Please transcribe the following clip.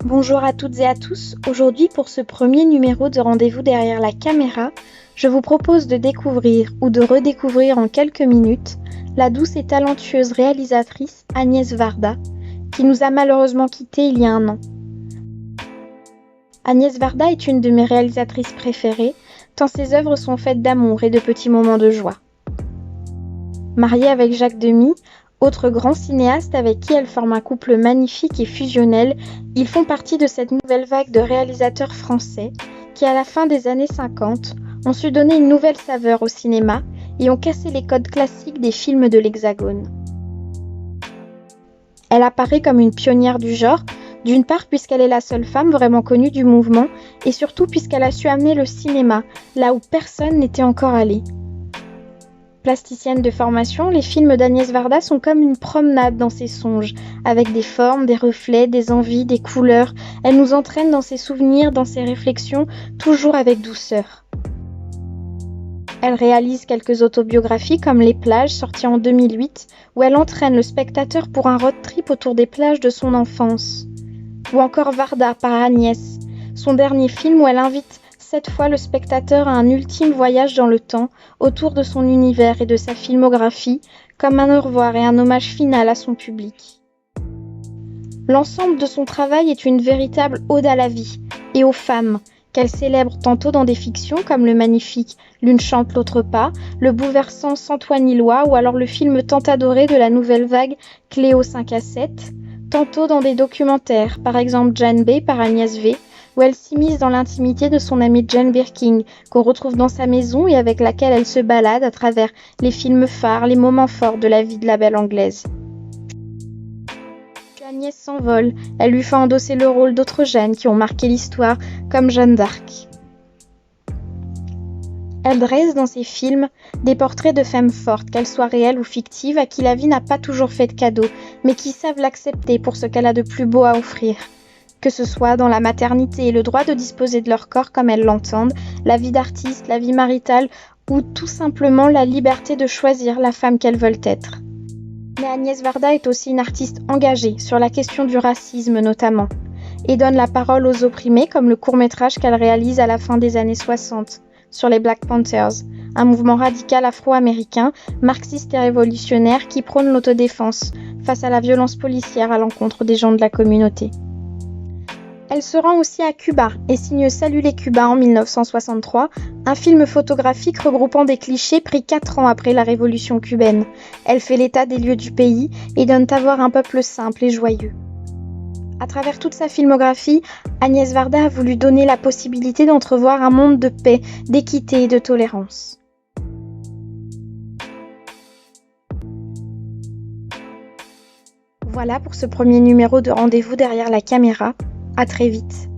Bonjour à toutes et à tous. Aujourd'hui, pour ce premier numéro de Rendez-vous derrière la caméra, je vous propose de découvrir ou de redécouvrir en quelques minutes la douce et talentueuse réalisatrice Agnès Varda, qui nous a malheureusement quittés il y a un an. Agnès Varda est une de mes réalisatrices préférées, tant ses œuvres sont faites d'amour et de petits moments de joie. Mariée avec Jacques Demy, autre grand cinéaste avec qui elle forme un couple magnifique et fusionnel, ils font partie de cette nouvelle vague de réalisateurs français qui, à la fin des années 50, ont su donner une nouvelle saveur au cinéma et ont cassé les codes classiques des films de l'Hexagone. Elle apparaît comme une pionnière du genre, d'une part puisqu'elle est la seule femme vraiment connue du mouvement, et surtout puisqu'elle a su amener le cinéma là où personne n'était encore allé. Plasticienne de formation, les films d'Agnès Varda sont comme une promenade dans ses songes, avec des formes, des reflets, des envies, des couleurs. Elle nous entraîne dans ses souvenirs, dans ses réflexions, toujours avec douceur. Elle réalise quelques autobiographies comme Les plages, sorties en 2008, où elle entraîne le spectateur pour un road trip autour des plages de son enfance. Ou encore Varda par Agnès, son dernier film où elle invite cette fois le spectateur à un ultime voyage dans le temps, autour de son univers et de sa filmographie, comme un au revoir et un hommage final à son public. L'ensemble de son travail est une véritable ode à la vie et aux femmes, qu'elle célèbre tantôt dans des fictions comme le magnifique L'une chante, l'autre pas, le bouleversant Santoine-Illois ou alors le film tant adoré de la nouvelle vague Cléo 5 à 7, tantôt dans des documentaires, par exemple Jane B par Agnès V, où elle s'immisce dans l'intimité de son amie Jane Birkin, qu'on retrouve dans sa maison et avec laquelle elle se balade à travers les films phares, les moments forts de la vie de la belle anglaise. Puis Agnès s'envole, elle lui fait endosser le rôle d'autres Jeanne qui ont marqué l'histoire, comme Jeanne d'Arc. Elle dresse dans ses films des portraits de femmes fortes, qu'elles soient réelles ou fictives, à qui la vie n'a pas toujours fait de cadeaux, mais qui savent l'accepter pour ce qu'elle a de plus beau à offrir. Que ce soit dans la maternité et le droit de disposer de leur corps comme elles l'entendent, la vie d'artiste, la vie maritale ou tout simplement la liberté de choisir la femme qu'elles veulent être. Mais Agnès Varda est aussi une artiste engagée sur la question du racisme notamment, et donne la parole aux opprimés comme le court-métrage qu'elle réalise à la fin des années 60 sur les Black Panthers, un mouvement radical afro-américain, marxiste et révolutionnaire qui prône l'autodéfense face à la violence policière à l'encontre des gens de la communauté. Elle se rend aussi à Cuba et signe Salut les Cubains en 1963, un film photographique regroupant des clichés pris 4 ans après la révolution cubaine. Elle fait l'état des lieux du pays et donne à voir un peuple simple et joyeux. À travers toute sa filmographie, Agnès Varda a voulu donner la possibilité d'entrevoir un monde de paix, d'équité et de tolérance. Voilà pour ce premier numéro de Rendez-vous derrière la caméra. À très vite.